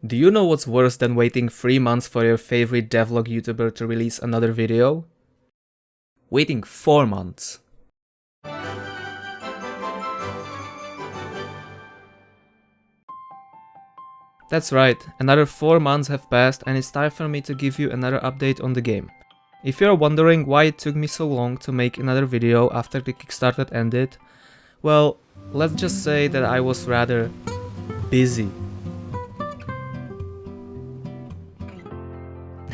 Do you know what's worse than waiting 3 months for your favorite devlog YouTuber to release another video? Waiting 4 months. That's right, another 4 months have passed and it's time for me to give you another update on the game. If you're wondering why it took me so long to make another video after the Kickstarter ended, well, let's just say that I was rather busy.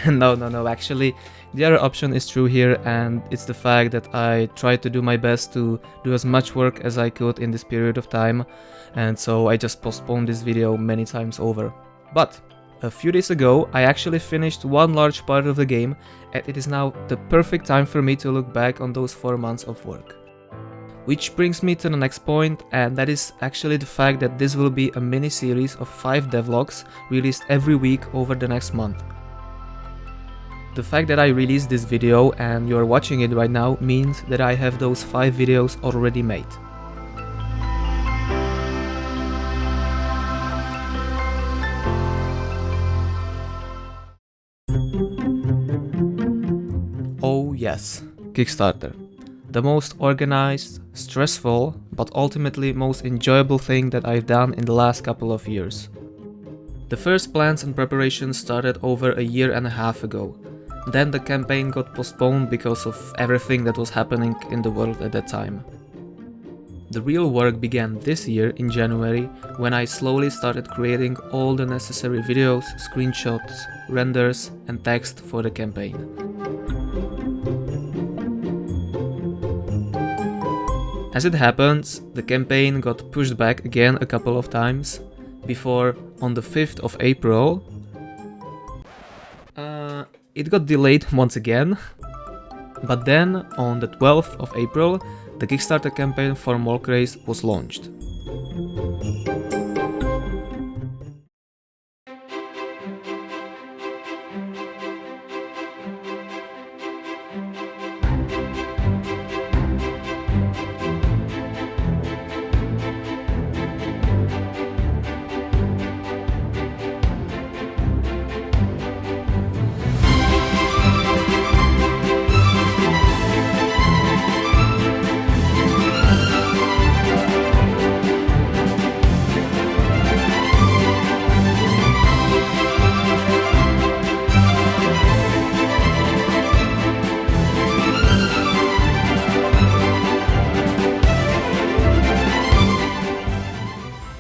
No, actually, the other option is true here, and it's the fact that I tried to do my best to do as much work as I could in this period of time, and so I just postponed this video many times over. But a few days ago, I actually finished one large part of the game, and it is now the perfect time for me to look back on those 4 months of work. Which brings me to the next point, and that is actually the fact that this will be a mini-series of 5 devlogs released every week over the next month. The fact that I released this video and you're watching it right now means that I have those 5 videos already made. Oh yes, Kickstarter. The most organized, stressful, but ultimately most enjoyable thing that I've done in the last couple of years. The first plans and preparations started over a year and a half ago. Then the campaign got postponed because of everything that was happening in the world at that time. The real work began this year in January, when I slowly started creating all the necessary videos, screenshots, renders and text for the campaign. As it happens, the campaign got pushed back again a couple of times, before on the 5th of April, it got delayed once again, but then on the 12th of April, the Kickstarter campaign for Craze was launched.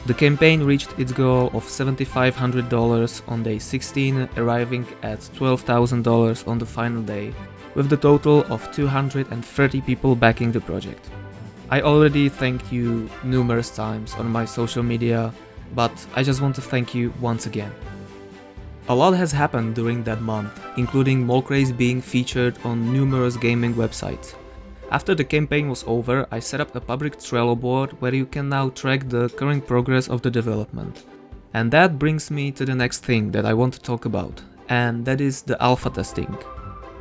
The campaign reached its goal of $7,500 on day 16, arriving at $12,000 on the final day, with the total of 230 people backing the project. I already thanked you numerous times on my social media, but I just want to thank you once again. A lot has happened during that month, including Craze being featured on numerous gaming websites. After the campaign was over, I set up a public Trello board where you can now track the current progress of the development. And that brings me to the next thing that I want to talk about, and that is the alpha testing.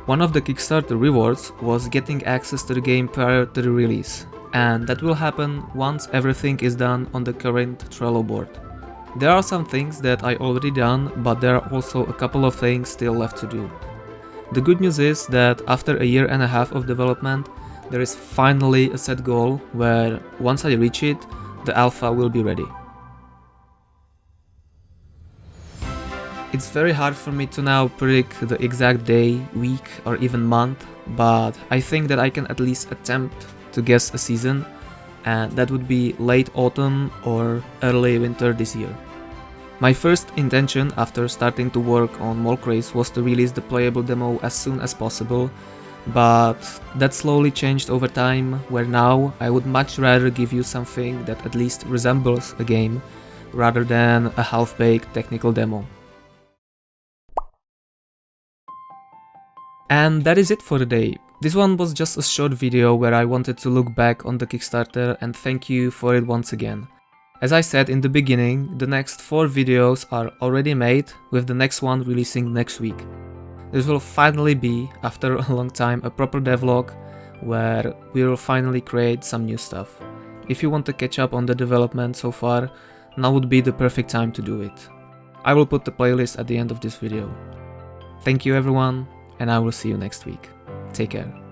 One of the Kickstarter rewards was getting access to the game prior to the release, and that will happen once everything is done on the current Trello board. There are some things that I already done, but there are also a couple of things still left to do. The good news is that after a year and a half of development, there is finally a set goal where, once I reach it, the alpha will be ready. It's very hard for me to now predict the exact day, week or even month, but I think that I can at least attempt to guess a season, and that would be late autumn or early winter this year. My first intention after starting to work on Craze was to release the playable demo as soon as possible, but that slowly changed over time, where now I would much rather give you something that at least resembles a game, rather than a half-baked technical demo. And that is it for the day. This one was just a short video where I wanted to look back on the Kickstarter and thank you for it once again. As I said in the beginning, the next 4 videos are already made, with the next one releasing next week. This will finally be, after a long time, a proper devlog where we will finally create some new stuff. If you want to catch up on the development so far, now would be the perfect time to do it. I will put the playlist at the end of this video. Thank you everyone, and I will see you next week. Take care.